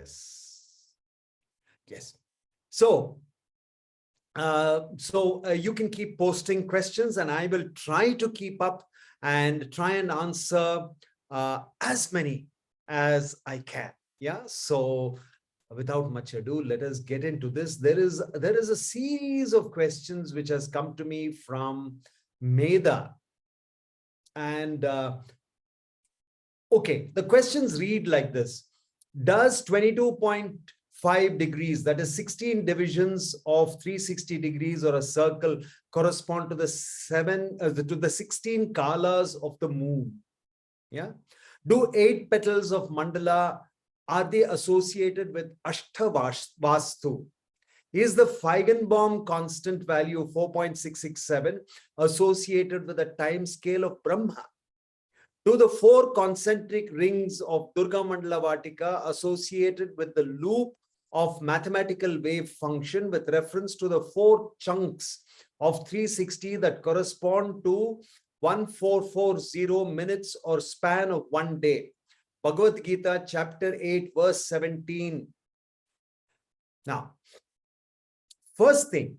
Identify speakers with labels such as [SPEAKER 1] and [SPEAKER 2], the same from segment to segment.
[SPEAKER 1] Yes. Yes. So, you can keep posting questions and I will try to keep up and try and answer as many as I can. Yeah. So without much ado, let us get into this. There is a series of questions which has come to me from Meda. And okay, the questions read like this. Does 22.5 degrees, that is 16 divisions of 360 degrees or a circle, correspond to the 16 kalas of the moon? Yeah. Do 8 petals of mandala, are they associated with Ashtavastu? Is the Feigenbaum constant value of 4.667 associated with the time scale of Brahma? Do the 4 concentric rings of Durga Mandala Vaatika associated with the loop of mathematical wave function with reference to the 4 chunks of 360 that correspond to 1440 minutes or span of one day? Bhagavad Gita chapter 8 verse 17. Now, first thing,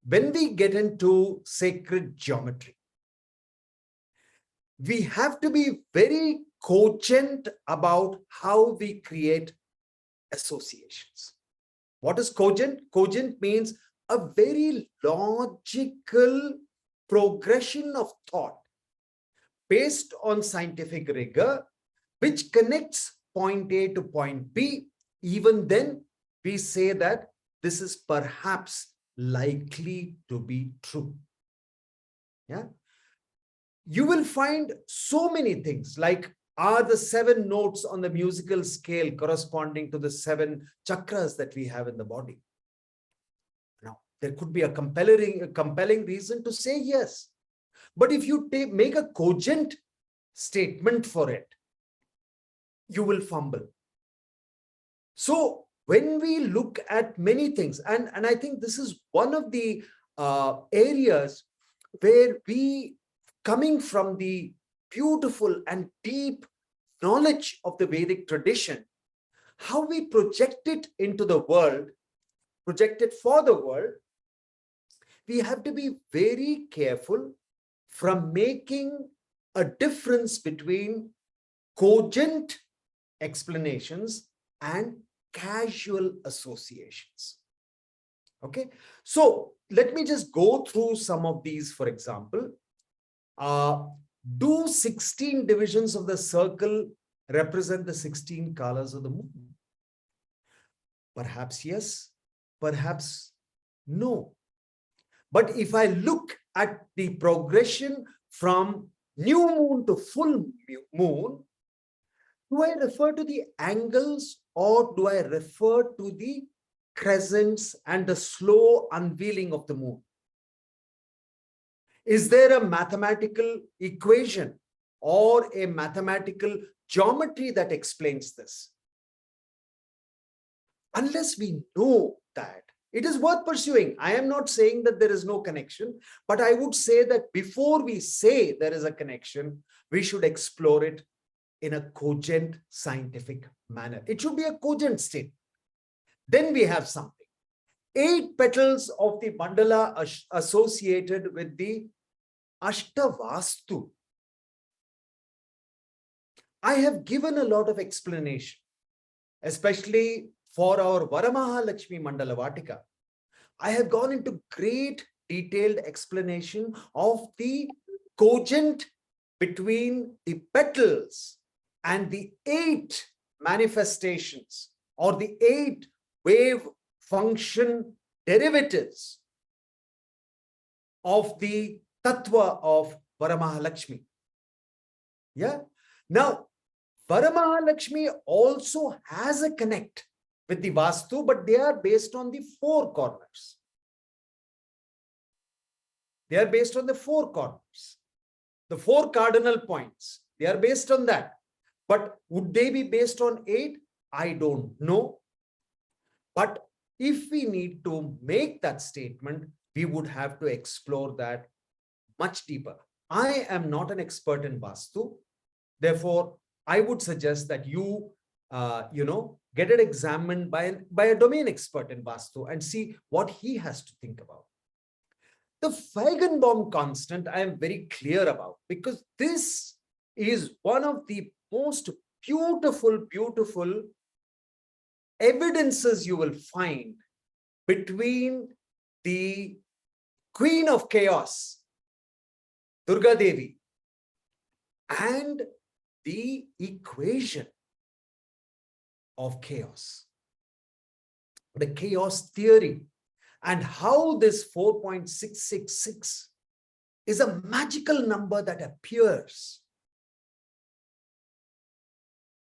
[SPEAKER 1] when we get into sacred geometry, we have to be very cogent about how we create associations. What is cogent? Cogent means a very logical progression of thought based on scientific rigor, which connects point A to point B. Even then, we say that this is perhaps likely to be true. Yeah. You will find so many things like, are the 7 notes on the musical scale corresponding to the 7 chakras that we have in the body? Now, there could be a compelling reason to say yes. But if you make a cogent statement for it, you will fumble. So when we look at many things, and I think this is one of the areas where we, coming from the beautiful and deep knowledge of the Vedic tradition, how we project it into the world, project it for the world, we have to be very careful from making a difference between cogent explanations and casual associations. Okay, so let me just go through some of these. For example, do 16 divisions of the circle represent the 16 colors of the moon? Perhaps yes, perhaps no. But if I look at the progression from new moon to full moon, do I refer to the angles or do I refer to the crescents and the slow unveiling of the moon? Is there a mathematical equation or a mathematical geometry that explains this? Unless we know that, it is worth pursuing. I am not saying that there is no connection, but I would say that before we say there is a connection, we should explore it in a cogent scientific manner. It should be a cogent state. Then we have something. 8 petals of the mandala associated with the Ashtavastu. I have given a lot of explanation, especially for our Varamahalakshmi Mandala Vaatika. I have gone into great detailed explanation of the cogent between the petals and the 8 manifestations or the 8 wave function derivatives of the tattva of Varamahalakshmi. Yeah. Now, Varamahalakshmi also has a connect with the Vastu, but they are based on the 4 corners. They are based on the 4 corners. The 4 cardinal points. They are based on that. But would they be based on 8? I don't know. But if we need to make that statement, we would have to explore that much deeper. I am not an expert in Vastu. Therefore, I would suggest that you get it examined by a domain expert in Vastu and see what he has to think about. The Feigenbaum constant, I am very clear about, because this is one of the most beautiful evidences you will find between the Queen of Chaos, Durga Devi, and the equation of chaos, the chaos theory, and how this 4.666 is a magical number that appears,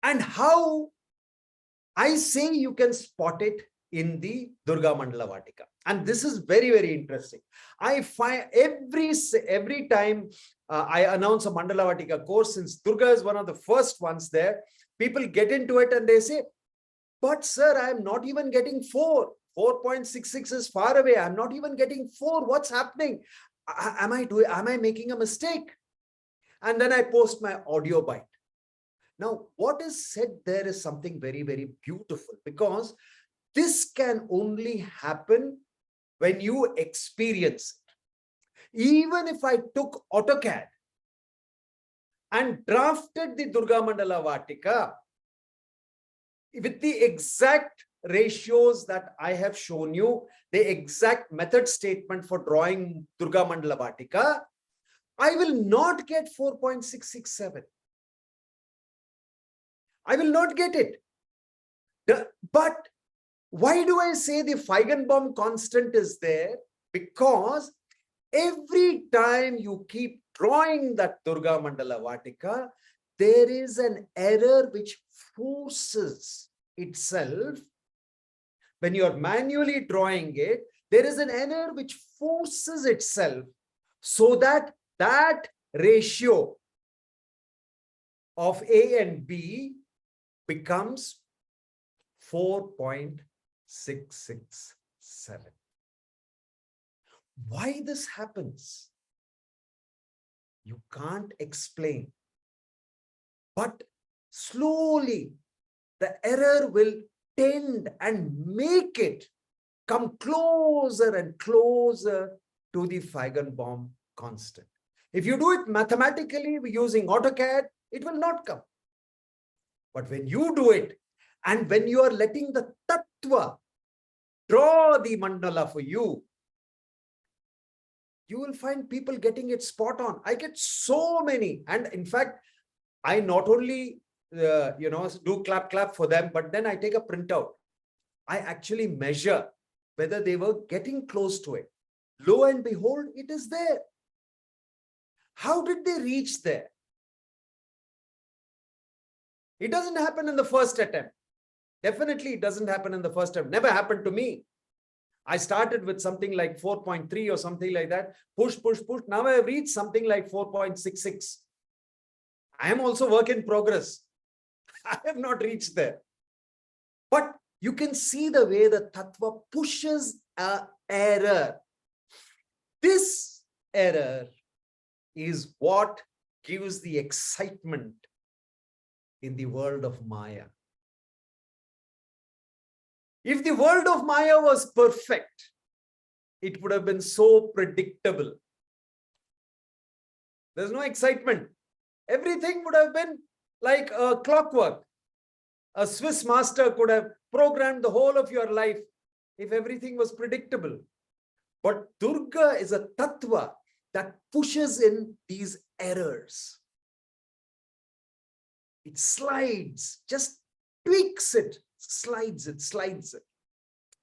[SPEAKER 1] and how I say you can spot it in the Durga Mandala Vaatika. And this is very interesting. I find every time I announce a Mandala Vaatika course, since Durga is one of the first ones there, people get into it and they say, but sir, I am not even getting 4. 4.66 is far away. I'm not even getting 4. What's happening? Am I making a mistake? And then I post my audio bite. Now, what is said there is something very beautiful, because this can only happen when you experience it. Even if I took AutoCAD and drafted the Durga Mandala Vaatika with the exact ratios that I have shown you, the exact method statement for drawing Durga Mandala Vaatika, I will not get 4.667. I will not get it. But why do I say the Feigenbaum constant is there? Because every time you keep drawing that Durga Mandala Vaatika, there is an error which forces itself. When you are manually drawing it, there is an error which forces itself so that that ratio of A and B becomes 4.667. Why this happens? You can't explain. But slowly, the error will tend and make it come closer and closer to the Feigenbaum constant. If you do it mathematically using AutoCAD, it will not come. But when you do it, and when you are letting the Tattva draw the mandala for you, you will find people getting it spot on. I get so many. And in fact, I not only do clap for them, but then I take a printout. I actually measure whether they were getting close to it. Lo and behold, it is there. How did they reach there? It doesn't happen in the first attempt. Definitely it doesn't happen in the first attempt. Never happened to me. I started with something like 4.3 or something like that. Push. Now I have reached something like 4.66. I am also work in progress. I have not reached there. But you can see the way the Tattva pushes an error. This error is what gives the excitement in the world of Maya. If the world of Maya was perfect, it would have been so predictable. There's no excitement. Everything would have been like a clockwork. A Swiss master could have programmed the whole of your life if everything was predictable. But Durga is a Tattva that pushes in these errors. It slides, just tweaks it, slides it.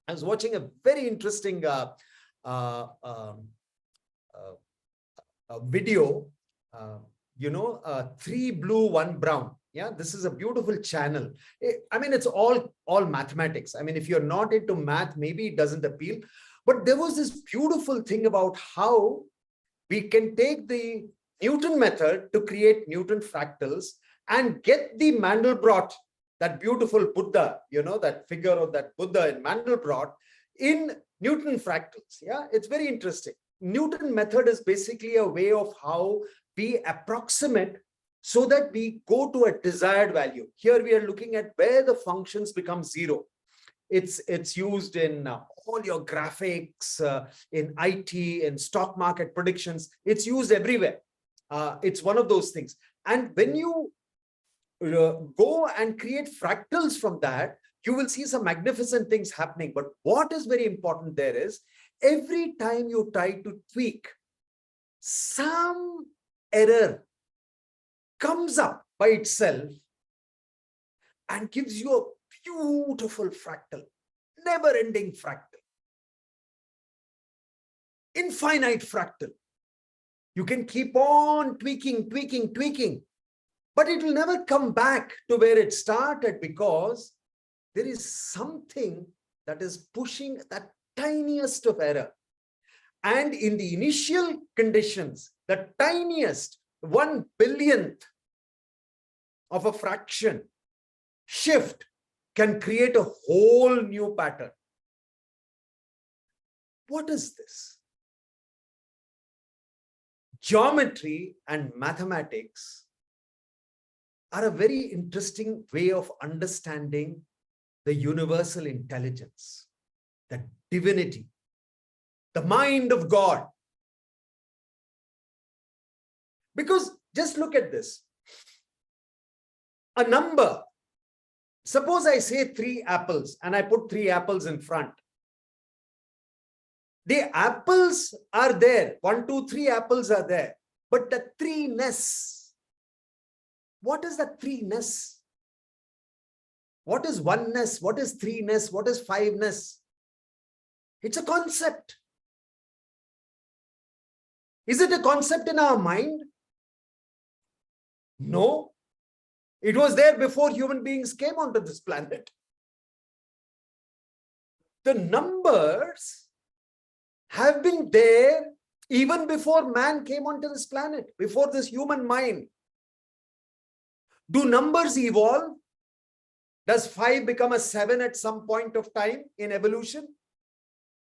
[SPEAKER 1] I was watching a very interesting video, 3 blue, 1 brown. Yeah, this is a beautiful channel. I mean, it's all mathematics. I mean, if you're not into math, maybe it doesn't appeal. But there was this beautiful thing about how we can take the Newton method to create Newton fractals and get the Mandelbrot, that beautiful Buddha, that figure of that Buddha in Mandelbrot in Newton fractals. Yeah, it's very interesting. Newton method is basically a way of how we approximate so that we go to a desired value. Here we are looking at where the functions become zero. It's used in all your graphics, in IT, in stock market predictions. It's used everywhere. It's one of those things. And when you go and create fractals from that, you will see some magnificent things happening. But what is very important there is, every time you try to tweak, some error comes up by itself and gives you a beautiful fractal, never-ending fractal, infinite fractal. You can keep on tweaking, but it will never come back to where it started, because there is something that is pushing that tiniest of error. And in the initial conditions, the tiniest 1/1000th of a fraction shift can create a whole new pattern. What is this? Geometry and mathematics are a very interesting way of understanding the universal intelligence, the divinity, the mind of God. Because just look at this. A number, suppose I say 3 apples and I put 3 apples in front. The apples are there, 1, 2, 3 apples are there, but the 3-ness, what is the 3-ness? What is 1-ness? What is 3-ness? What is 5-ness? It's a concept. Is it a concept in our mind? No. It was there before human beings came onto this planet. The numbers have been there even before man came onto this planet, before this human mind. Do numbers evolve? Does 5 become a 7 at some point of time in evolution?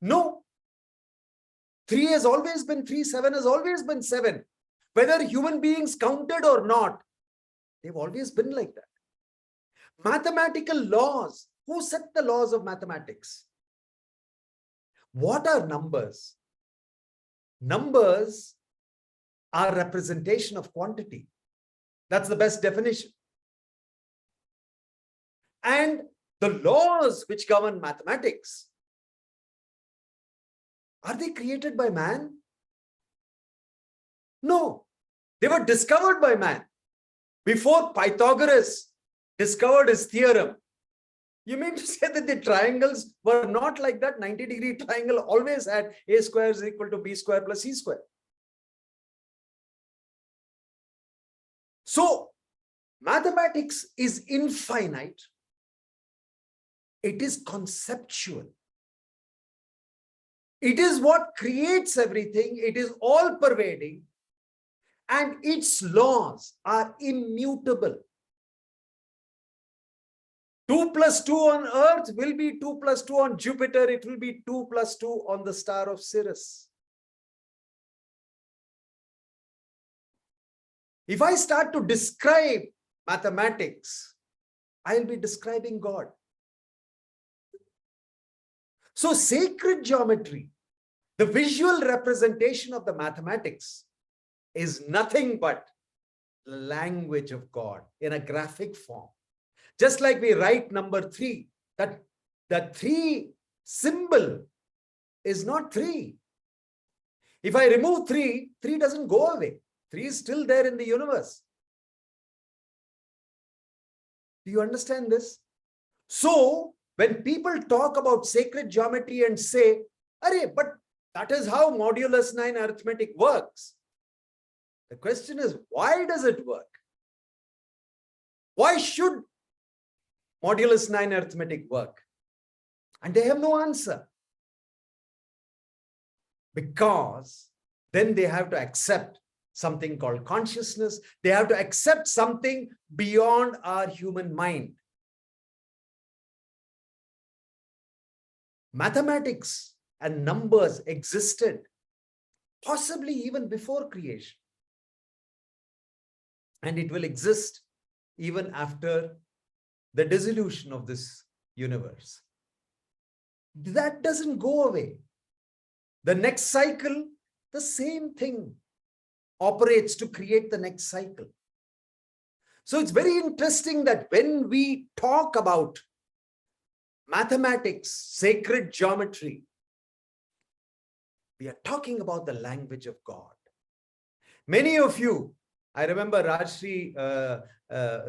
[SPEAKER 1] No. 3 has always been 3, 7 has always been 7. Whether human beings counted or not, they've always been like that. Mathematical laws. Who set the laws of mathematics? What are numbers? Numbers are representation of quantity. That's the best definition. And the laws which govern mathematics, are they created by man? No, they were discovered by man. Before Pythagoras discovered his theorem, you mean to say that the triangles were not like that? 90-degree triangle always had a square is equal to b square plus c square. So, mathematics is infinite. It is conceptual. It is what creates everything. It is all pervading. And its laws are immutable. 2 plus 2 on Earth will be 2 plus 2 on Jupiter. It will be 2 plus 2 on the star of Sirius. If I start to describe mathematics, I'll be describing God. So sacred geometry, the visual representation of the mathematics, is nothing but the language of God in a graphic form. Just like we write number 3, that the 3 symbol is not 3. If I remove 3, 3 doesn't go away. 3 is still there in the universe. Do you understand this? So, when people talk about sacred geometry and say, "Arey, but that is how modulus 9 arithmetic works." The question is, why does it work? Why should modulus 9 arithmetic work? And they have no answer. Because then they have to accept something called consciousness. They have to accept something beyond our human mind. Mathematics and numbers existed possibly even before creation. and it will exist even after the dissolution of this universe. That doesn't go away. The next cycle, the same thing operates to create the next cycle. So it's very interesting that when we talk about mathematics, sacred geometry, we are talking about the language of God. Many of you, I remember Rajshri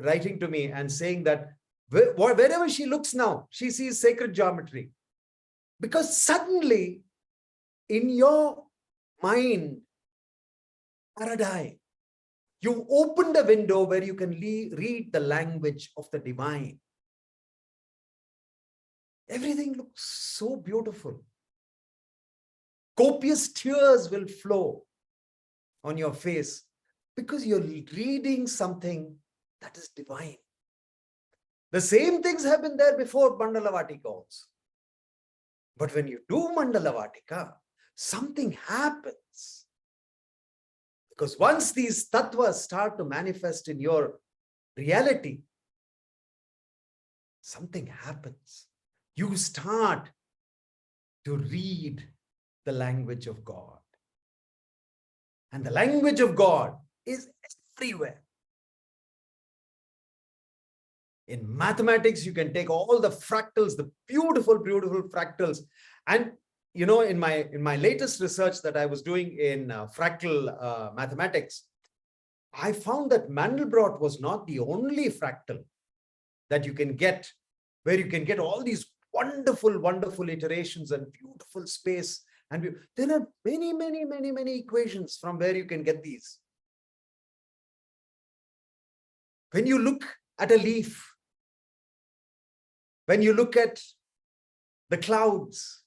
[SPEAKER 1] writing to me and saying that wherever she looks now, she sees sacred geometry. Because suddenly, in your mind, paradigm, you opened a window where you can read the language of the divine. Everything looks so beautiful. Copious tears will flow on your face because you're reading something that is divine. The same things have been there before Mandala Vaatika also. But when you do Mandala Vaatika, something happens. Because once these tattvas start to manifest in your reality, something happens. You start to read the language of God. And the language of God is everywhere. In mathematics, you can take all the fractals, the beautiful, beautiful fractals. And you know, in my latest research that I was doing in fractal mathematics, I found that Mandelbrot was not the only fractal that you can get, where you can get all these wonderful, wonderful iterations and beautiful space. And there are many, many, many, many equations from where you can get these. When you look at a leaf, when you look at the clouds,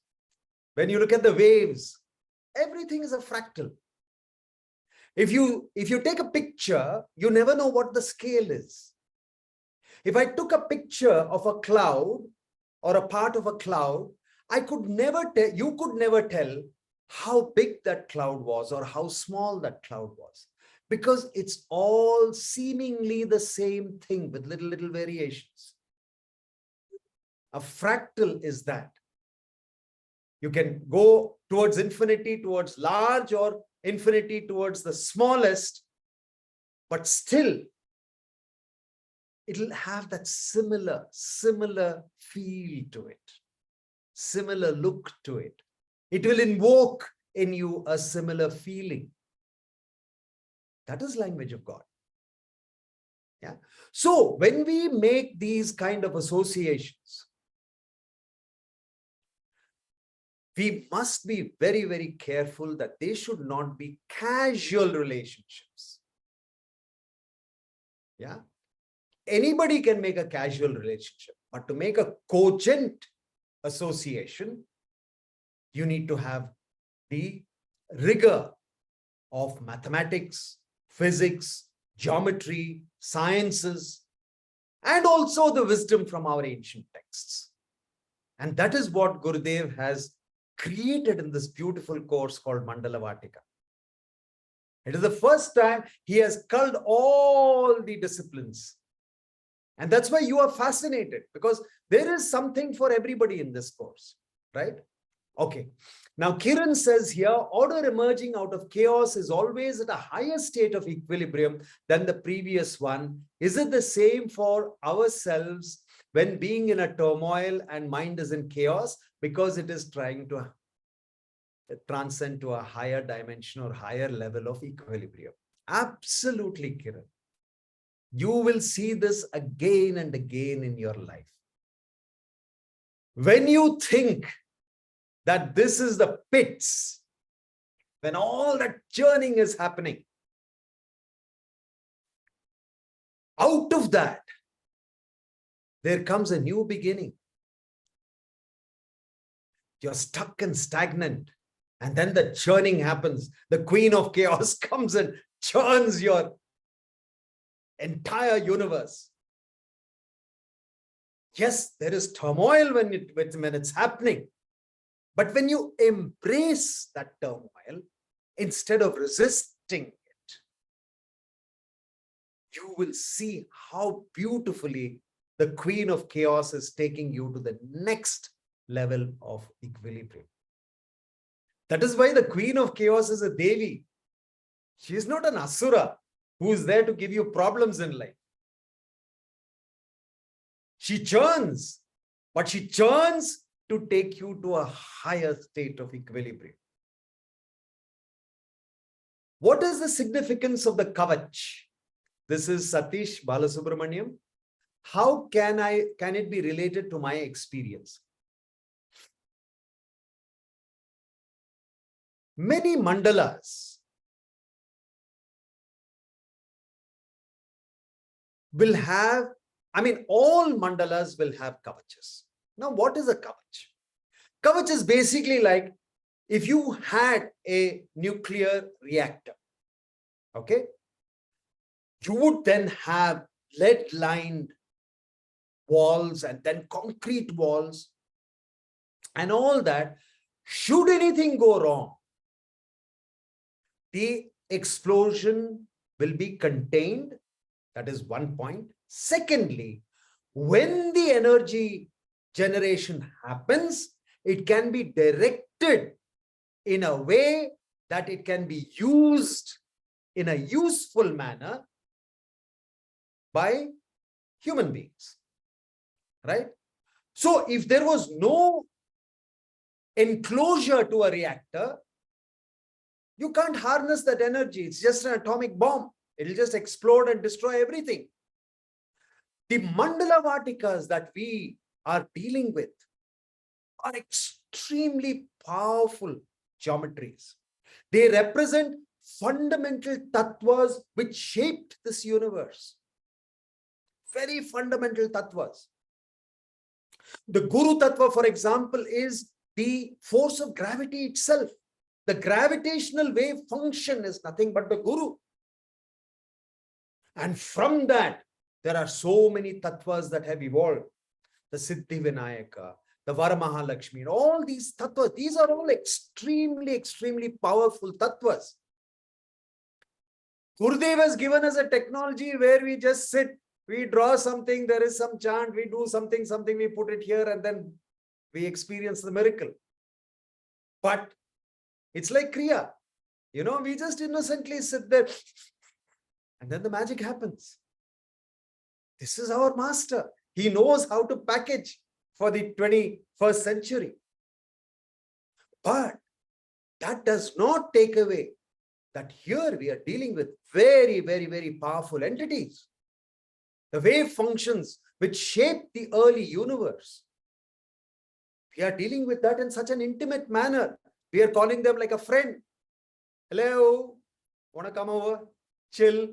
[SPEAKER 1] when you look at the waves, everything is a fractal. If you take a picture, you never know what the scale is. If I took a picture of a cloud or a part of a cloud, I could never tell, you could never tell how big that cloud was or how small that cloud was, because it's all seemingly the same thing with little variations. A fractal is that. You can go towards infinity, towards large, or infinity towards the smallest, but still it'll have that similar feel to it, similar look to it. It will invoke in you a similar feeling. That is language of God. Yeah. So when we make these kind of associations, we must be very, very careful that they should not be casual relationships. Yeah. Anybody can make a casual relationship, but to make a cogent association, you need to have the rigor of mathematics, physics, geometry, sciences, and also the wisdom from our ancient texts. And that is what Gurudev has created in this beautiful course called Mandala Vaatika. It is the first time he has culled all the disciplines. And that's why you are fascinated, because there is something for everybody in this course, right? Okay. Now, Kiran says here, order emerging out of chaos is always at a higher state of equilibrium than the previous one. Is it the same for ourselves when being in a turmoil and mind is in chaos, because it is trying to transcend to a higher dimension or higher level of equilibrium? Absolutely, Kiran. You will see this again and again in your life. When you think that this is the pits, when all that churning is happening, out of that, there comes a new beginning. You're stuck and stagnant, and then the churning happens. The queen of chaos comes and churns your entire universe. Yes, there is turmoil when it's happening. But when you embrace that turmoil, instead of resisting it, you will see how beautifully the Queen of Chaos is taking you to the next level of equilibrium. That is why the Queen of Chaos is a Devi. She is not an Asura who is there to give you problems in life. She churns, but she churns to take you to a higher state of equilibrium. What is the significance of the Kavach? This is Satish Balasubramaniam. How can it be related to my experience? Many mandalas will have, all mandalas will have kavachas. Now, what is a kavach? Kavach is basically like if you had a nuclear reactor, okay? You would then have lead-lined walls and then concrete walls and all that. Should anything go wrong, the explosion will be contained. That is one point. Secondly, when the energy generation happens, it can be directed in a way that it can be used in a useful manner by human beings, right? So if there was no enclosure to a reactor, you can't harness that energy. It's just an atomic bomb. It'll just explode and destroy everything. The Mandala Vaatikas that we are dealing with are extremely powerful geometries. They represent fundamental tattvas which shaped this universe. Very fundamental tattvas. The Guru Tattva, for example, is the force of gravity itself. The gravitational wave function is nothing but the Guru. And from that, there are so many tattvas that have evolved. The Siddhi Vinayaka, the Varamahalakshmi, all these tattvas, these are all extremely, extremely powerful tattvas. Gurudev has given us a technology where we just sit, we draw something, there is some chant, we do something, we put it here, and then we experience the miracle. But it's like Kriya. We just innocently sit there, and then the magic happens. This is our master. He knows how to package for the 21st century. But that does not take away that here we are dealing with very, very, very powerful entities. The wave functions which shaped the early universe. We are dealing with that in such an intimate manner. We are calling them like a friend. Hello, want to come over? Chill.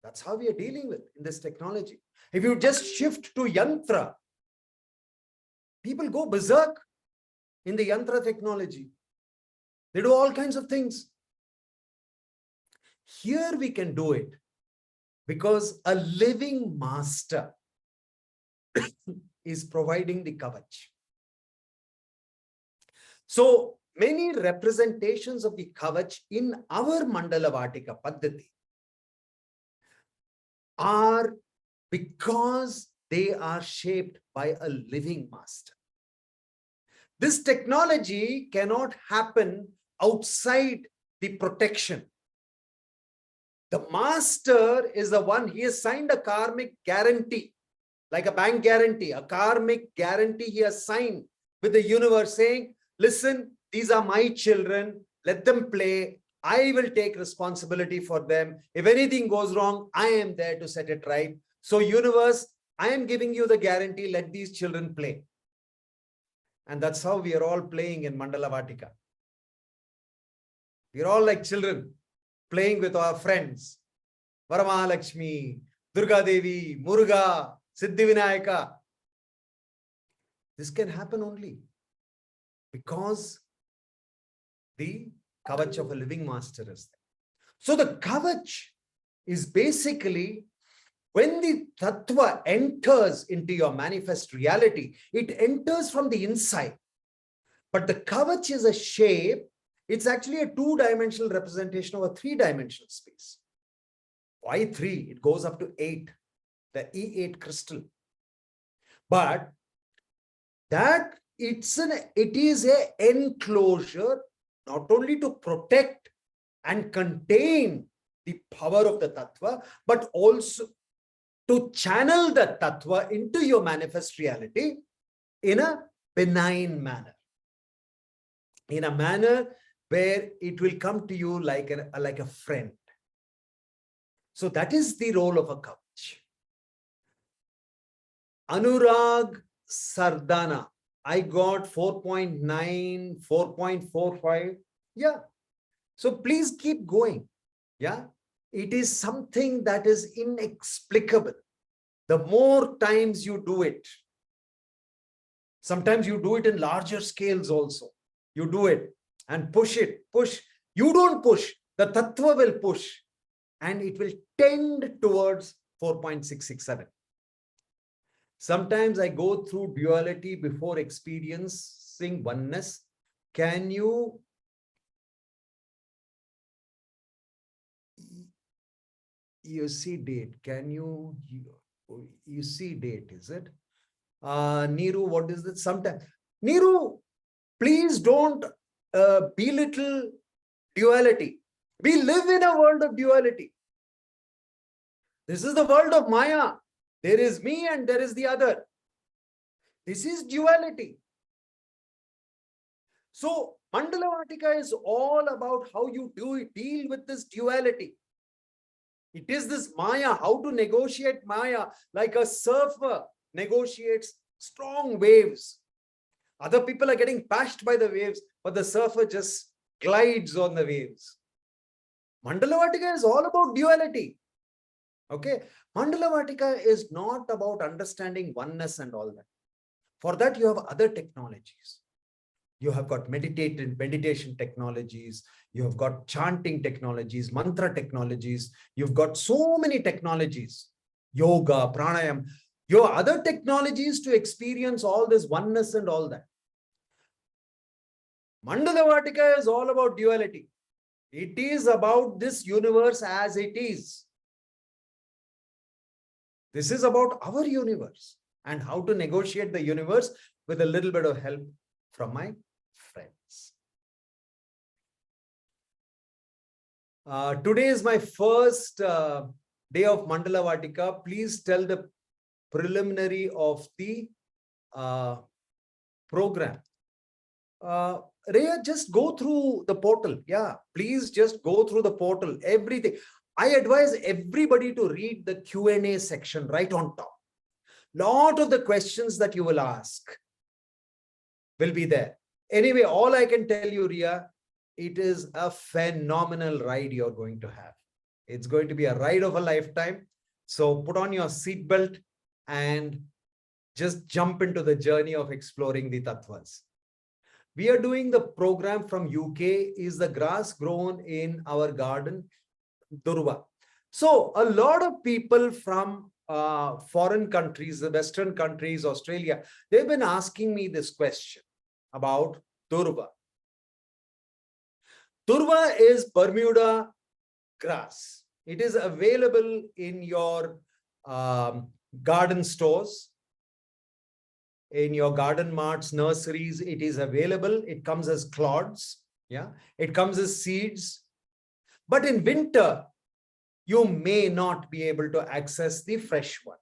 [SPEAKER 1] That's how we are dealing with in this technology. If you just shift to yantra, people go berserk in the yantra technology. They do all kinds of things. Here we can do it because a living master is providing the kavach. So many representations of the kavach in our Mandala Vaatika Paddhati are because they are shaped by a living master. This technology cannot happen outside the protection. The master is the one, he has signed a karmic guarantee, like a bank guarantee, a karmic guarantee he has signed with the universe saying, listen, these are my children, let them play. I will take responsibility for them. If anything goes wrong, I am there to set it right. So universe, I am giving you the guarantee, let these children play. And that's how we are all playing in Mandala Vaatika. We are all like children playing with our friends. Varamahalakshmi, Durga Devi, Muruga, Siddhi Vinayaka. This can happen only because the kavach of a living master is there. So the kavach is basically when the tattva enters into your manifest reality, it enters from the inside. But the kavach is a shape. It's actually a two-dimensional representation of a three-dimensional space. Why 3? It goes up to 8, the E8 crystal. But that it is a enclosure not only to protect and contain the power of the tattva, but also to channel the tattva into your manifest reality in a benign manner, in a manner where it will come to you like a friend. So that is the role of a coach. Anurag Sardana, I got 4.9, 4.45. Yeah. So please keep going. Yeah. It is something that is inexplicable. The more times you do it, sometimes you do it in larger scales also. You do it and push it, push. You don't push, the tattva will push and it will tend towards 4.667. Sometimes I go through duality before experiencing oneness. Can you see date? Can you see date? Is it? Neeru, what is it? Sometimes, Neeru, please don't belittle duality. We live in a world of duality. This is the world of Maya. There is me and there is the other. This is duality. So Mandala Vaatika is all about how you deal with this duality. It is this Maya, how to negotiate Maya, like a surfer negotiates strong waves. Other people are getting bashed by the waves, but the surfer just glides on the waves. Mandala Vaatika is all about duality. Okay, Mandala Vaatika is not about understanding oneness and all that. For that, you have other technologies. You have got meditation technologies. You have got chanting technologies, mantra technologies. You've got so many technologies, yoga, pranayam. Your other technologies to experience all this oneness and all that. Mandala Vaatika is all about duality. It is about this universe as it is. This is about our universe and how to negotiate the universe with a little bit of help from my friends. Today is my first day of Mandala Vaatika. Please tell the preliminary of the program. Rhea, just go through the portal. Yeah, please just go through the portal, everything. I advise everybody to read the Q&A section right on top. Lot of the questions that you will ask will be there. Anyway, all I can tell you, Ria, it is a phenomenal ride you're going to have. It's going to be a ride of a lifetime. So put on your seatbelt and just jump into the journey of exploring the tattvas. We are doing the program from UK. Is the grass grown in our garden? Durva. So a lot of people from foreign countries, the Western countries, Australia, they've been asking me this question about Durva. Durva is Bermuda grass. It is available in your garden stores, in your garden marts, nurseries. It is available. It comes as clods. Yeah, it comes as seeds. But in winter, you may not be able to access the fresh one.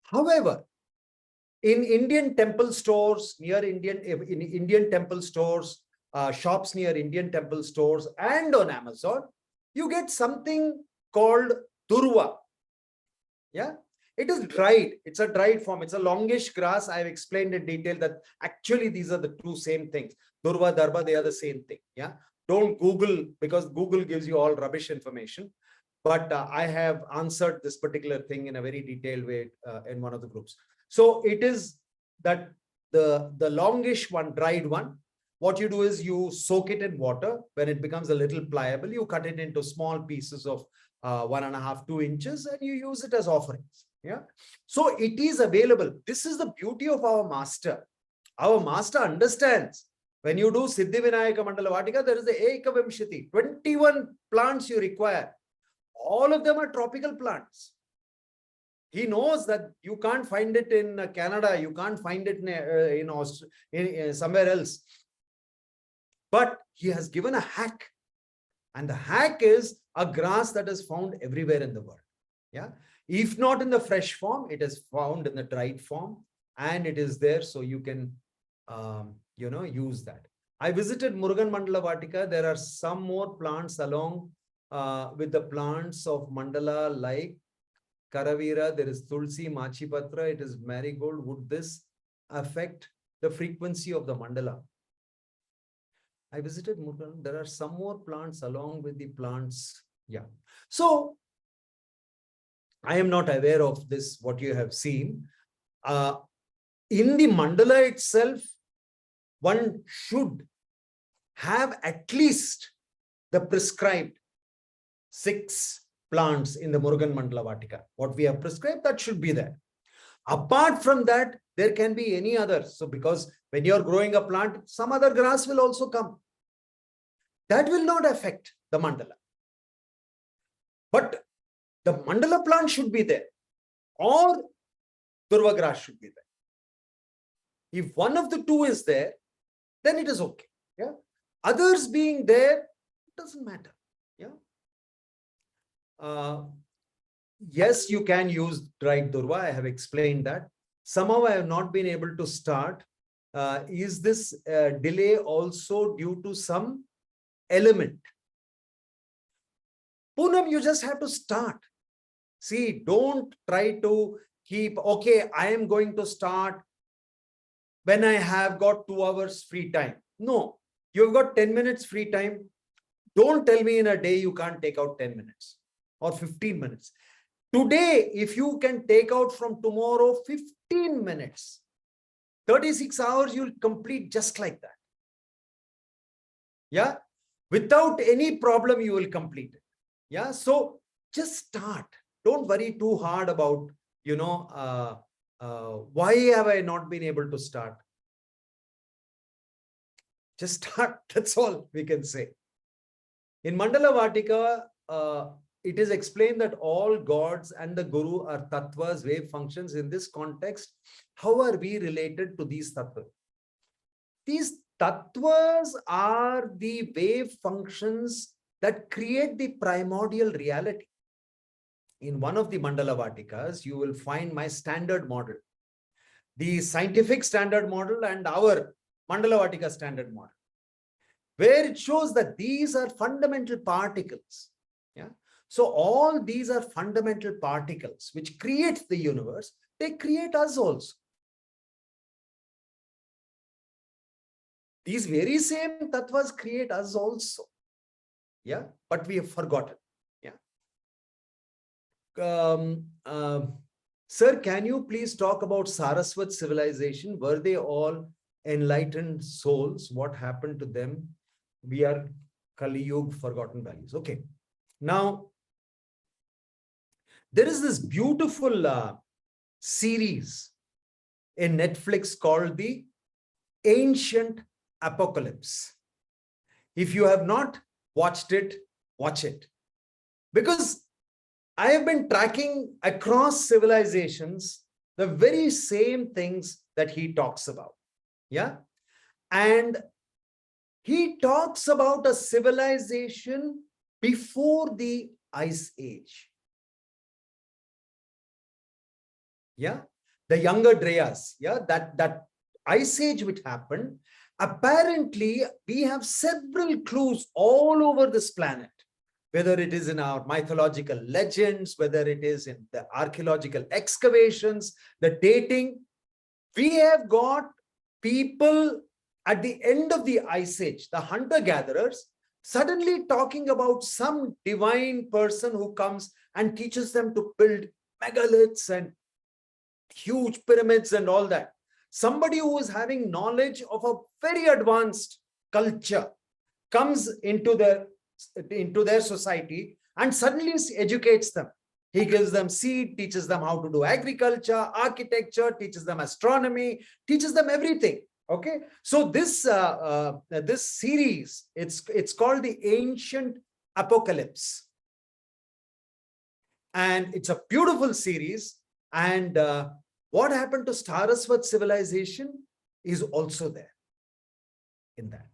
[SPEAKER 1] However, in Indian temple stores, in Indian temple stores, shops near Indian temple stores, and on Amazon, you get something called Durva. Yeah, it is dried. It's a dried form. It's a longish grass. I've explained in detail that actually these are the two same things. Durva, Darba, they are the same thing. Yeah. Don't Google, because Google gives you all rubbish information. But I have answered this particular thing in a very detailed way in one of the groups. So it is that the longish one, dried one. What you do is you soak it in water. When it becomes a little pliable, you cut it into small pieces of 1.5 to 2 inches, and you use it as offerings. Yeah. So it is available. This is the beauty of our master. Our master understands. When you do Siddhi Vinayaka Mandala Vaatika, there is the Ekavimshati, 21 plants you require. All of them are tropical plants. He knows that you can't find it in Canada, you can't find it in somewhere else. But he has given a hack. And the hack is a grass that is found everywhere in the world. Yeah. If not in the fresh form, it is found in the dried form, and it is there. So you can, use that. I visited Murugan Mandala Vaatika. There are some more plants along with the plants of Mandala, like Karavira. There is Tulsi, Machipatra. It is marigold. Would this affect the frequency of the Mandala? I visited Murugan. There are some more plants along with the plants. Yeah. So I am not aware of this, what you have seen. In the mandala itself, one should have at least the prescribed 6 plants in the Murugan Mandala Vaatika. What we have prescribed, that should be there. Apart from that, there can be any other. So because when you're growing a plant, some other grass will also come. That will not affect the mandala. But the mandala plant should be there, or durva grass should be there. If one of the two is there, then it is okay. Yeah. Others being there, it doesn't matter. Yeah. Yes, you can use dried durva. I have explained that. Somehow I have not been able to start. Is this delay also due to some element? Poonam, you just have to start. See, don't try to keep, okay, I am going to start when I have got 2 hours free time. No, you've got 10 minutes free time. Don't tell me in a day you can't take out 10 minutes or 15 minutes. Today, if you can take out from tomorrow 15 minutes, 36 hours, you'll complete just like that. Yeah. Without any problem, you will complete it. Yeah. So just start. Don't worry too hard about, why have I not been able to start? Just start. That's all we can say. In Mandala Vaatika, it is explained that all gods and the Guru are tattvas, wave functions. In this context, how are we related to these tattvas? These tattvas are the wave functions that create the primordial reality. In one of the Mandala Vaatikas, you will find my standard model, the scientific standard model, and our Mandala Vaatika standard model, where it shows that these are fundamental particles. Yeah. So all these are fundamental particles which create the universe. They create us also. These very same tattvas create us also. Yeah. But we have forgotten. Sir, can you please talk about Saraswat civilization? Were they all enlightened souls? What happened to them? We are Kali Yuga, forgotten values. Okay. Now, there is this beautiful series in Netflix called The Ancient Apocalypse. If you have not watched it, watch it. Because I have been tracking across civilizations the very same things that he talks about. Yeah. And he talks about a civilization before the Ice Age. Yeah. The Younger Dryas. Yeah. That Ice Age which happened. Apparently, we have several clues all over this planet. Whether it is in our mythological legends, whether it is in the archaeological excavations, the dating, we have got people at the end of the Ice Age, the hunter-gatherers, suddenly talking about some divine person who comes and teaches them to build megaliths and huge pyramids and all that. Somebody who is having knowledge of a very advanced culture comes into their society and suddenly educates them. He gives them seed, teaches them how to do agriculture, architecture, teaches them astronomy, teaches them everything. Okay, so this series, it's called The Ancient Apocalypse. And it's a beautiful series. And what happened to Saraswat civilization is also there in that.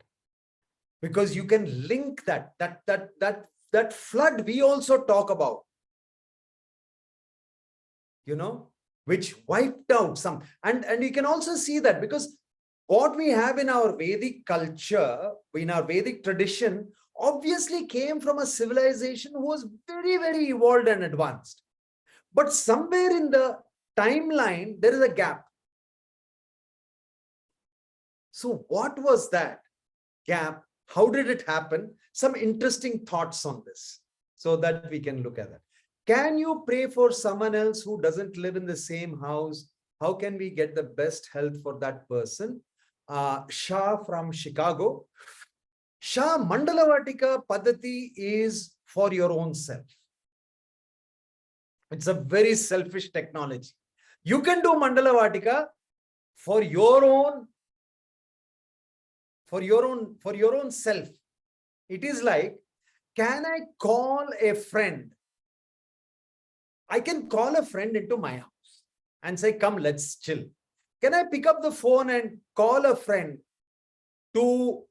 [SPEAKER 1] Because you can link that flood we also talk about, which wiped out some. And you can also see that because what we have in our Vedic culture, in our Vedic tradition, obviously came from a civilization who was very, very evolved and advanced. But somewhere in the timeline, there is a gap. So what was that gap? How did it happen? Some interesting thoughts on this so that we can look at that. Can you pray for someone else who doesn't live in the same house? How can we get the best health for that person? Shah from Chicago. Shah, Mandala Vaatika Paddhati is for your own self. It's a very selfish technology. You can do Mandala Vaatika for your own self. It is like, can I call a friend? I can call a friend into my house and say, come, let's chill. Can I pick up the phone and call a friend to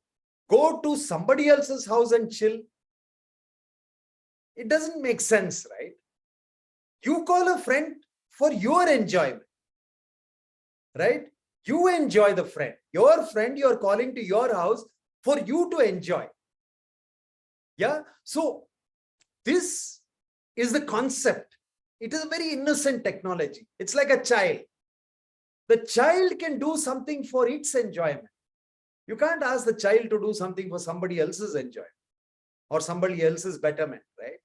[SPEAKER 1] go to somebody else's house and chill? It doesn't make sense, right? You call a friend for your enjoyment, right? You enjoy the friend. Your friend you're calling to your house for you to enjoy. Yeah. So this is the concept. It is a very innocent technology. It's like a child. The child can do something for its enjoyment. You can't ask the child to do something for somebody else's enjoyment or somebody else's betterment, right?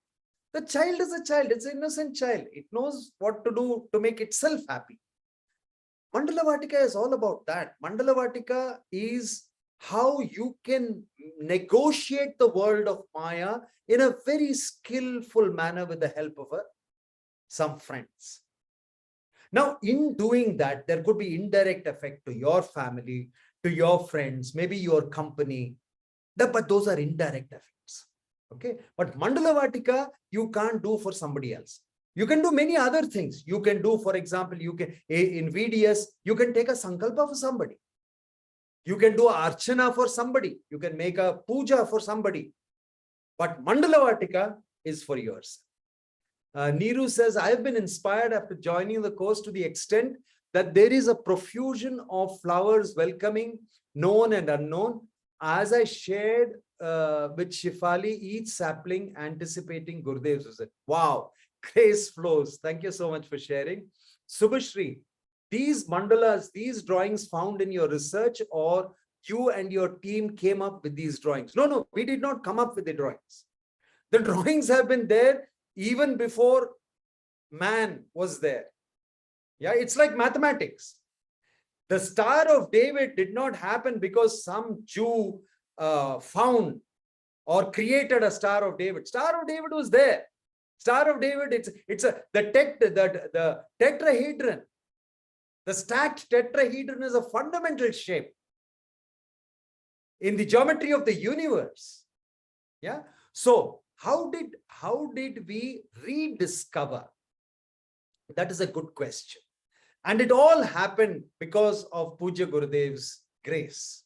[SPEAKER 1] The child is a child. It's an innocent child. It knows what to do to make itself happy. Mandala Vaatika is all about that. Mandala Vaatika is how you can negotiate the world of Maya in a very skillful manner with the help of some friends. Now, in doing that, there could be indirect effect to your family, to your friends, maybe your company. But those are indirect effects. Okay. But Mandala Vaatika, you can't do for somebody else. You can do many other things. You can do, for example, you can in VDS, you can take a sankalpa for somebody. You can do archana for somebody. You can make a puja for somebody. But Mandala Vaatika is for yours. Neeru says, I have been inspired after joining the course to the extent that there is a profusion of flowers welcoming known and unknown. As I shared with Shifali, each sapling anticipating Gurudev's visit. Wow. Grace flows. Thank you so much for sharing. Subhashri, these mandalas, these drawings found in your research, or you and your team came up with these drawings? No, we did not come up with the drawings. The drawings have been there even before man was there. Yeah, it's like mathematics. The Star of David did not happen because some Jew found or created a Star of David. Star of David was there. Star of David, the tetrahedron. The stacked tetrahedron is a fundamental shape in the geometry of the universe. Yeah. So how did we rediscover? That is a good question. And it all happened because of Puja Gurudev's grace.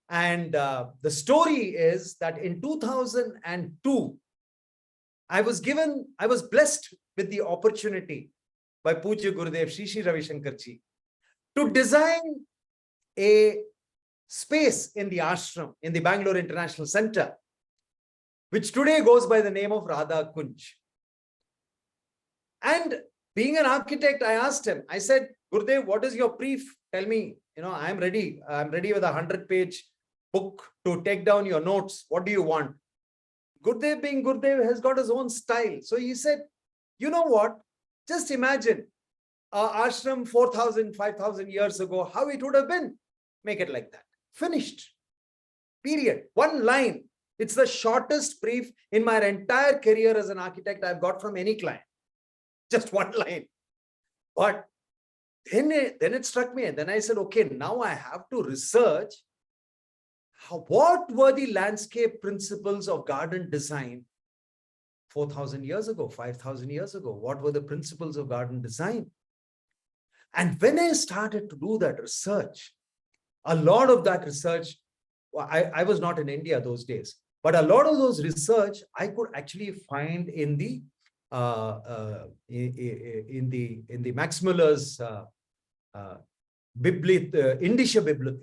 [SPEAKER 1] And the story is that in 2002, I was blessed with the opportunity by Puja Gurudev Shri Shri Ravi Shankar Ji to design a space in the ashram, in the Bangalore International Center, which today goes by the name of Radha Kunj. And being an architect, I asked him, I said, Gurudev, what is your brief? Tell me, I'm ready. I'm ready with a 100-page book to take down your notes. What do you want? Gurudev, being Gurudev, has got his own style. So he said, you know what? Just imagine ashram 4,000, 5,000 years ago, how it would have been. Make it like that. Finished. Period. One line. It's the shortest brief in my entire career as an architect I've got from any client. Just one line. But then it struck me. And then I said, okay, now I have to research what were the landscape principles of garden design 4,000 years ago, 5,000 years ago? What were the principles of garden design? And when I started to do that research, a lot of that research, I was not in India those days, but a lot of those research I could actually find in the Max Muller's Indische Bibliothek,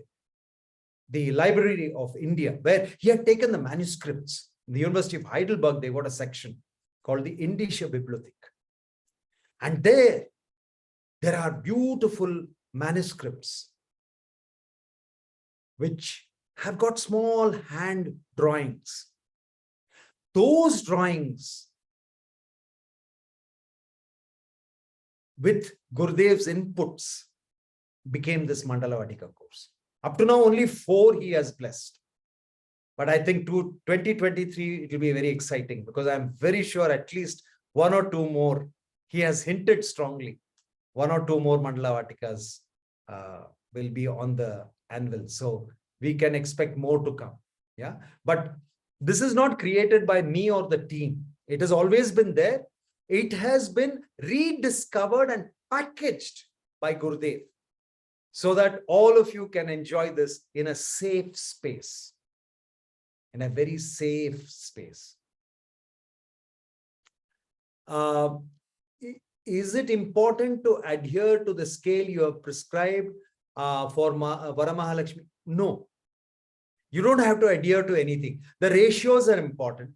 [SPEAKER 1] the Library of India, where he had taken the manuscripts. In the University of Heidelberg, they got a section called the Indische Bibliothek. And there are beautiful manuscripts which have got small hand drawings. Those drawings, with Gurudev's inputs, became this Mandala Vaatika course. Up to now, only 4 he has blessed. But I think to 2023, it will be very exciting, because I'm very sure at least 1 or 2 more, he has hinted strongly, 1 or 2 more Mandala Vaatikas will be on the anvil. So we can expect more to come. Yeah. But this is not created by me or the team. It has always been there. It has been rediscovered and packaged by Gurudev, so that all of you can enjoy this in a safe space, in a very safe space. Is it important to adhere to the scale you have prescribed for Varamahalakshmi? No. You don't have to adhere to anything. The ratios are important.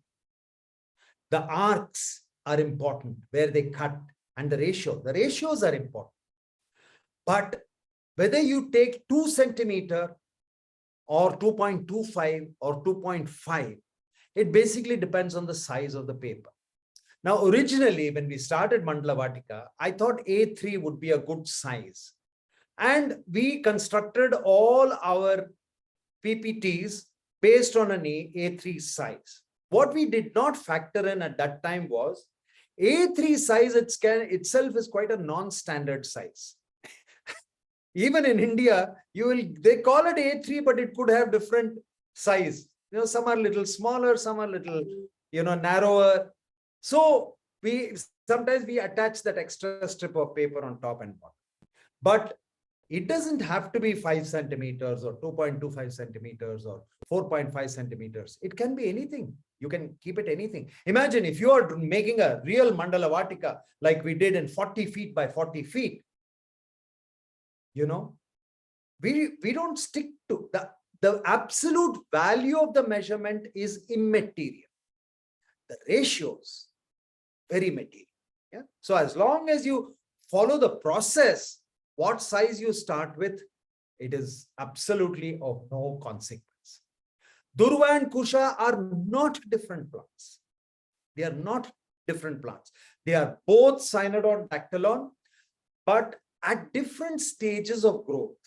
[SPEAKER 1] The arcs are important, where they cut, and the ratios are important. But whether you take 2 centimeter or 2.25 or 2.5, it basically depends on the size of the paper. Now, originally, when we started Mandala Vaatika, I thought A3 would be a good size. And we constructed all our PPTs based on an A3 size. What we did not factor in at that time was A3 size itself is quite a non-standard size. Even in India, they call it A3, but it could have different size. Some are little smaller, some are little, narrower. So sometimes we attach that extra strip of paper on top and bottom. But it doesn't have to be 5 centimeters or 2.25 centimeters or 4.5 centimeters. It can be anything. You can keep it anything. Imagine if you are making a real Mandala Vaatika like we did in 40 feet by 40 feet, we don't stick to the absolute value of the measurement is immaterial. The ratios, very material. Yeah. So as long as you follow the process, what size you start with, it is absolutely of no consequence. Durva and Kusha are not different plants. They are not different plants. They are both Cynodon dactylon, but at different stages of growth,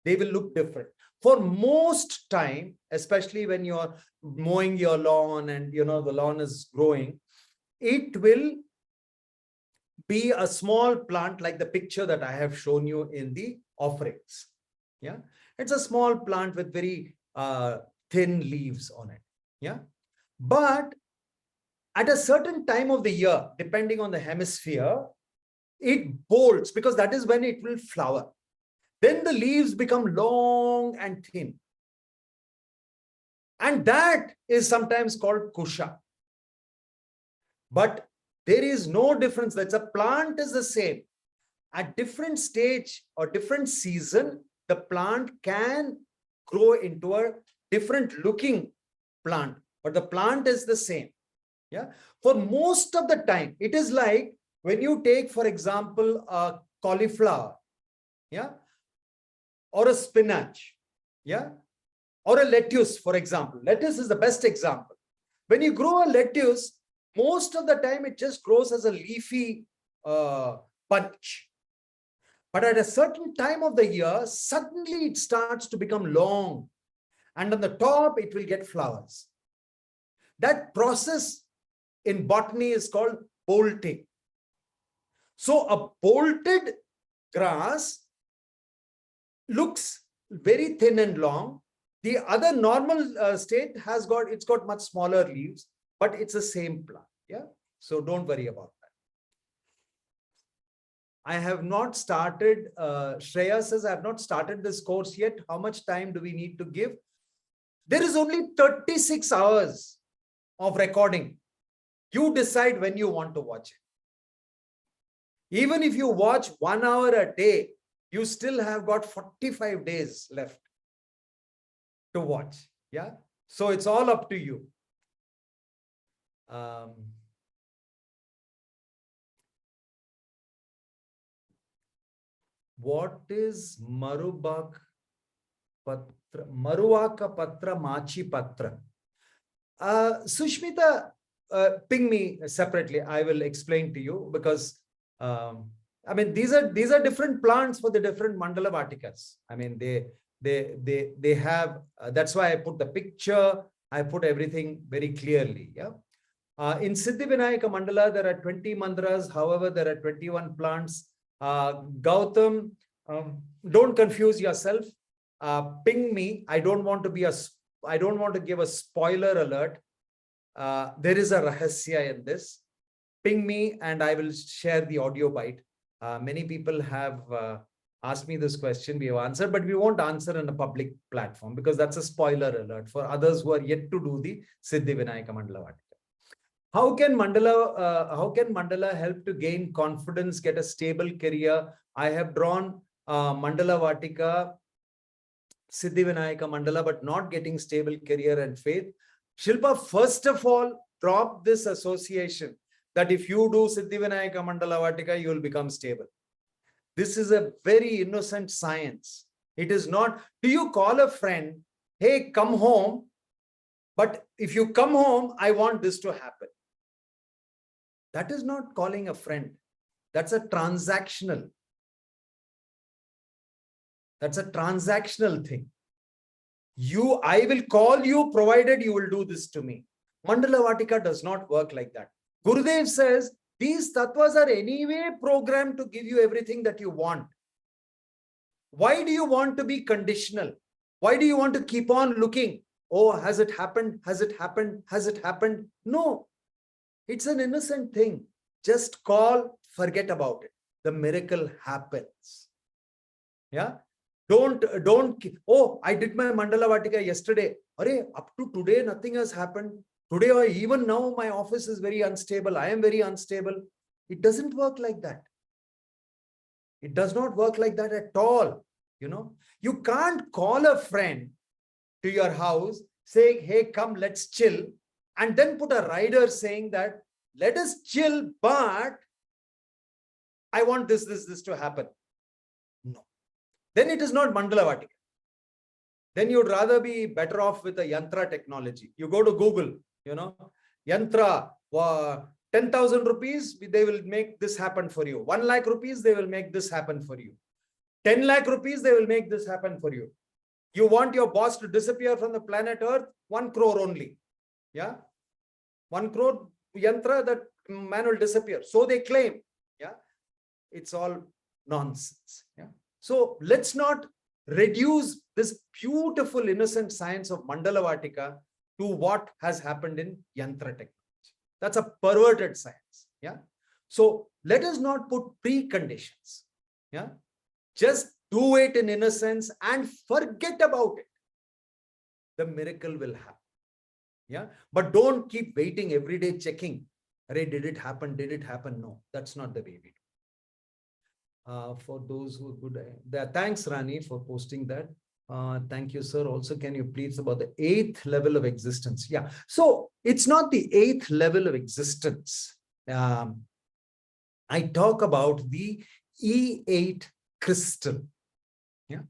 [SPEAKER 1] they will look different. For most time, especially when you're mowing your lawn and the lawn is growing, it will be a small plant like the picture that I have shown you in the offerings. Yeah, it's a small plant with very thin leaves on it. Yeah, but at a certain time of the year, depending on the hemisphere, it bolts, because that is when it will flower. Then the leaves become long and thin. And that is sometimes called Kusha. But there is no difference. That's a plant is the same. At different stage or different season, the plant can grow into a different looking plant, but the plant is the same. Yeah. For most of the time, it is like when you take, for example, a cauliflower, yeah, or a spinach, yeah, or a lettuce, for example. Lettuce is the best example. When you grow a lettuce, most of the time it just grows as a leafy bunch. But at a certain time of the year, suddenly it starts to become long. And on the top, it will get flowers. That process in botany is called bolting. So a bolted grass looks very thin and long. The other normal state it's got much smaller leaves, but it's the same plant. Yeah. So don't worry about that. I have not started, Shreya says, I have not started this course yet. How much time do we need to give? There is only 36 hours of recording. You decide when you want to watch it. Even if you watch 1 hour a day, you still have got 45 days left to watch. Yeah. So it's all up to you. What is Marubak Patra? Maruaka Patra Machi Patra. Sushmita, ping me separately. I will explain to you because I mean these are different plants for the different Mandala Vaatikas. I mean they have. That's why I put the picture. I put everything very clearly. Yeah. In Siddhivinayaka Mandala, there are 20 mantras. However, there are 21 plants. Gautam, don't confuse yourself. Ping me. I don't want to give a spoiler alert. There is a rahasya in this. Ping me and I will share the audio bite. Many people have asked me this question. We have answered, but we won't answer on a public platform because that's a spoiler alert for others who are yet to do the Siddhivinayaka Mandala Vaatika. How can Mandala help to gain confidence, get a stable career? I have drawn Mandala Vaatika, Siddhivinayaka Mandala, but not getting stable career and faith. Shilpa, first of all, drop this association that if you do Siddhivinayaka Mandala Vaatika, you will become stable. This is a very innocent science. It is not, do you call a friend, hey, come home, but if you come home, I want this to happen. That is not calling a friend. That's a transactional. That's a transactional thing. I will call you provided you will do this to me. Mandala Vaatika does not work like that. Gurudev says, these tattvas are anyway programmed to give you everything that you want. Why do you want to be conditional? Why do you want to keep on looking? Oh, has it happened? Has it happened? Has it happened? No, it's an innocent thing. Just call, forget about it. The miracle happens. Yeah. Don't, oh, I did my Mandala Vaatika yesterday. Up to today, nothing has happened. Today or even now, my office is very unstable. I am very unstable. It doesn't work like that. It does not work like that at all. You know, you can't call a friend to your house saying, hey, come, let's chill. And then put a rider saying that, let us chill, but I want this to happen. No. Then it is not Mandala Vaatika. Then you'd rather be better off with a yantra technology. You go to Google, you know, yantra, 10,000 rupees, they will make this happen for you. 1 lakh rupees, they will make this happen for you. 10 lakh rupees, they will make this happen for you. You want your boss to disappear from the planet Earth, 1 crore only. Yeah. 1 crore yantra, that man will disappear. So they claim. Yeah. It's all nonsense. Yeah. So let's not reduce this beautiful innocent science of Mandala Vaatika to what has happened in yantra technology. That's a perverted science. Yeah. So let us not put preconditions. Yeah. Just do it in innocence and forget about it. The miracle will happen. Yeah. But don't keep waiting every day checking. Did it happen? Did it happen? No, that's not the way we do. For those who could, thanks Rani for posting that. Thank you, sir. Also, can you please about the 8th level of existence? Yeah. So it's not the 8th level of existence. I talk about the E8 crystal. Yeah.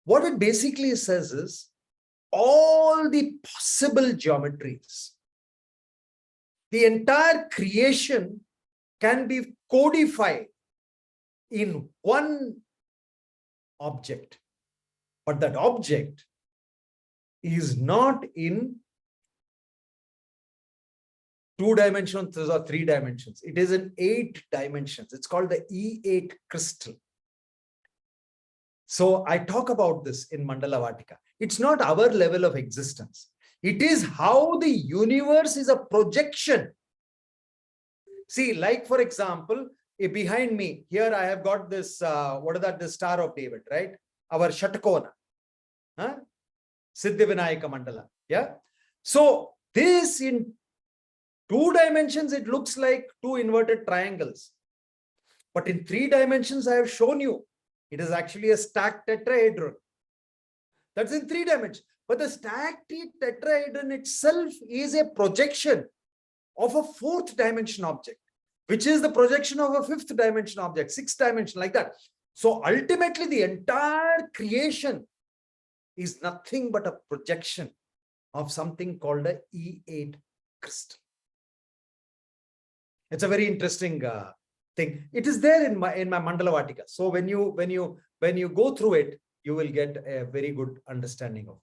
[SPEAKER 1] What it basically says is all the possible geometries, the entire creation can be codified in one object, but that object is not in 2 dimensions or 3 dimensions. It is in 8 dimensions. It's called the E8 crystal. So I talk about this in Mandala Vaatika. It's not our level of existence. It is how the universe is a projection See, like for example, behind me here, I have got this, what is that? The Star of David, right? Our Shatakona, huh? Siddhivinayaka Mandala. Yeah. So this in 2 dimensions, it looks like 2 inverted triangles. But in 3 dimensions, I have shown you, it is actually a stacked tetrahedron. That's in 3 dimensions. But the stacked tetrahedron itself is a projection of a 4th-dimension object, which is the projection of a 5th-dimension object, 6th-dimension, like that. So ultimately, the entire creation is nothing but a projection of something called a E8 crystal. It's a very interesting thing. It is there in my Mandala Vaatika. So when you go through it, you will get a very good understanding of it.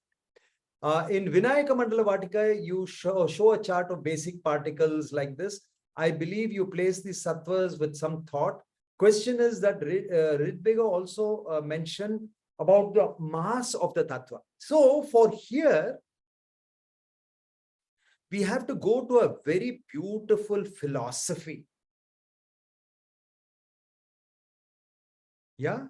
[SPEAKER 1] In Vinayaka Mandala Vaatika, you show a chart of basic particles like this. I believe you place the sattvas with some thought. Question is that Ritviga also mentioned about the mass of the tattva. So for here, we have to go to a very beautiful philosophy. Yeah.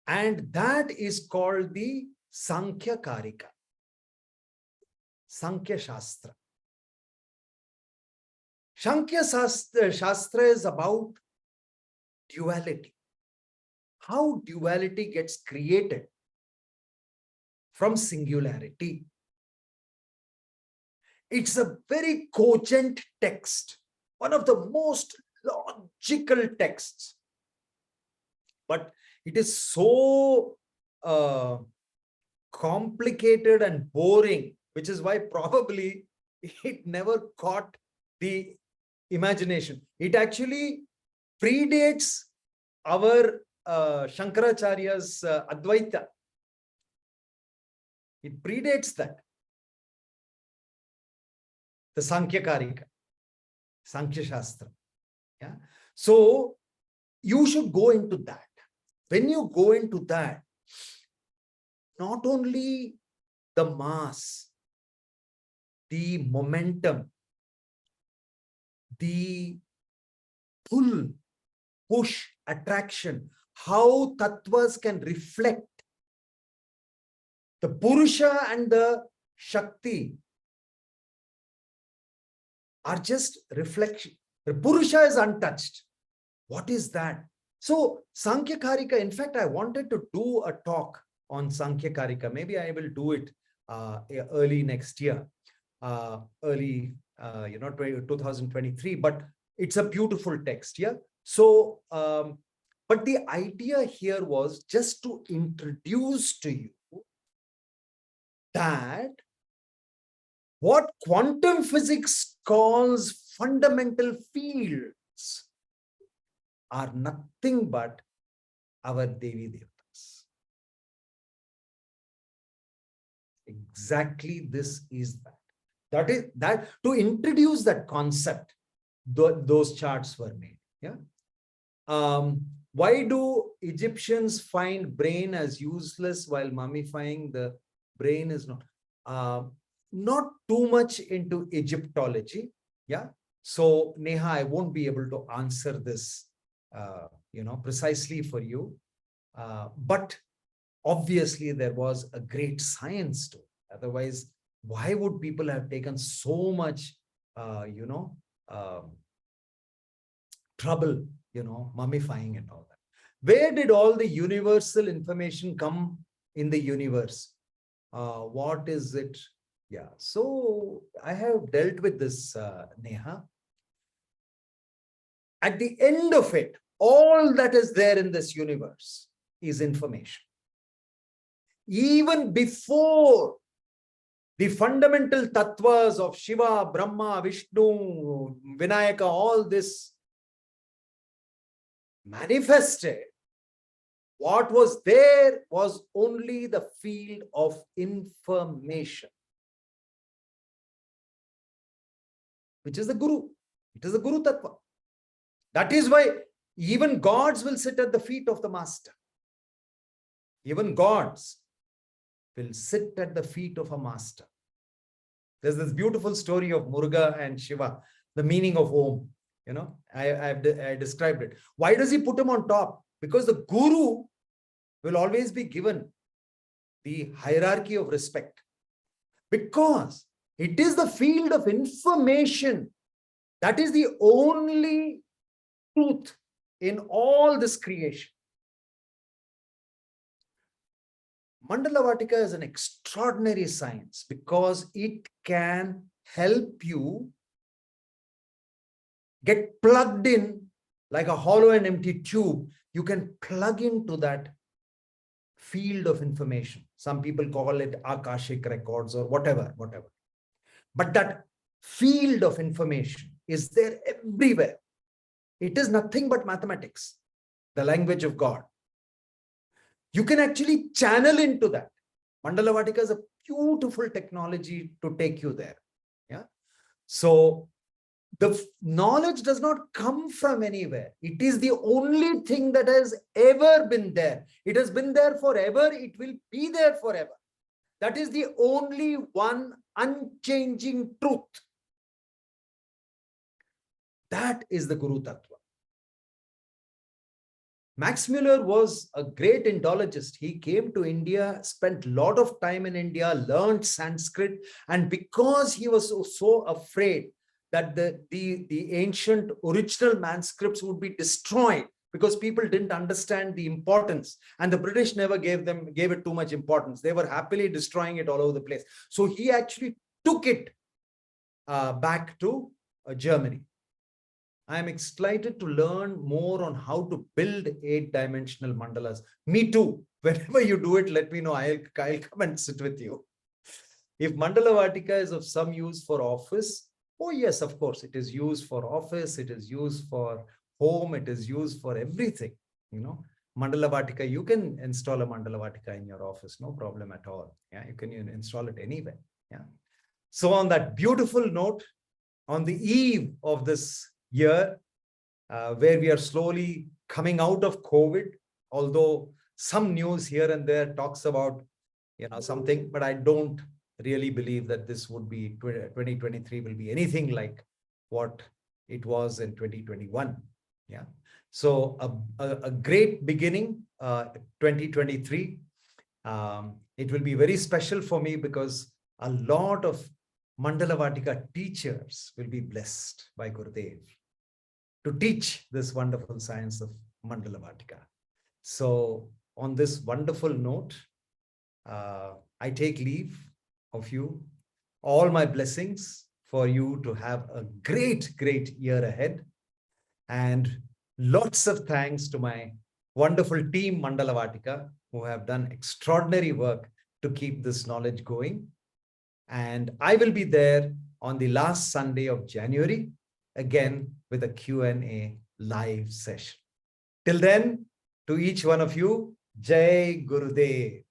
[SPEAKER 1] And that is called the Sankhya Karika. Sankhya Shastra. Sankhya Shastra is about duality. How duality gets created from singularity. It's a very cogent text, one of the most logical texts. But it is so complicated and boring, which is why probably it never caught the imagination. It actually predates our Shankaracharya's Advaita. It predates that. The Sankhya Karika, Sankhya Shastra. Yeah. So you should go into that. When you go into that, not only the mass, the momentum, the pull, push, attraction, how tattvas can reflect the Purusha and the Shakti are just reflection. The Purusha is untouched. What is that? So Sankhya Karika, in fact, I wanted to do a talk on Sankhya Karika. Maybe I will do it early next year, 2023. But it's a beautiful text, yeah. So, but the idea here was just to introduce to you that what quantum physics calls fundamental fields are nothing but our Devi Devtas. Exactly, this is that. That is that to introduce that concept, those charts were made. Yeah. Why do Egyptians find brain as useless while mummifying the brain is not? Not too much into Egyptology. Yeah. So Neha, I won't be able to answer this, precisely for you. But obviously there was a great science to it. Otherwise, why would people have taken so much, trouble, mummifying and all that? Where did all the universal information come in the universe? What is it? Yeah, so I have dealt with this, Neha. At the end of it, all that is there in this universe is information. Even before the fundamental tattvas of Shiva, Brahma, Vishnu, Vinayaka, all this manifested, what was there was only the field of information, which is the Guru. It is the Guru Tattva. That is why even gods will sit at the feet of the master. Even gods will sit at the feet of a master. There's this beautiful story of Muruga and Shiva, the meaning of Om. I described it. Why does he put him on top? Because the guru will always be given the hierarchy of respect, because it is the field of information that is the only truth in all this creation. Mandala Vaatika is an extraordinary science because it can help you get plugged in like a hollow and empty tube. You can plug into that field of information. Some people call it Akashic records or whatever. But that field of information is there everywhere. It is nothing but mathematics, the language of God. You can actually channel into that. Mandala Vaatika is a beautiful technology to take you there. Yeah. So the knowledge does not come from anywhere. It is the only thing that has ever been there. It has been there forever. It will be there forever. That is the only one unchanging truth. That is the Guru Tattva. Max Muller was a great Indologist. He came to India, spent a lot of time in India, learned Sanskrit, and because he was so afraid that the ancient original manuscripts would be destroyed because people didn't understand the importance, and the British never gave it too much importance. They were happily destroying it all over the place. So he actually took it back to Germany. I am excited to learn more on how to build 8-dimensional mandalas. Me too. Whenever you do it, let me know. I'll come and sit with you. If Mandala Vaatika is of some use for office, oh yes, of course, it is used for office. It is used for home. It is used for everything. Mandala Vaatika, you can install a Mandala Vaatika in your office. No problem at all. Yeah, you can install it anywhere. Yeah. So on that beautiful note, on the eve of this year, where we are slowly coming out of COVID, although some news here and there talks about, something, but I don't really believe that this would be 2023 will be anything like what it was in 2021. Yeah. So a great beginning, 2023. It will be very special for me because a lot of Mandala Vaatika teachers will be blessed by Gurudev to teach this wonderful science of Mandala Vaatika. So on this wonderful note, I take leave of you. All my blessings for you to have a great, great year ahead. And lots of thanks to my wonderful team Mandala Vaatika, who have done extraordinary work to keep this knowledge going. And I will be there on the last Sunday of January, again with a Q&A live session. Till then, to each one of you, Jai Gurudev.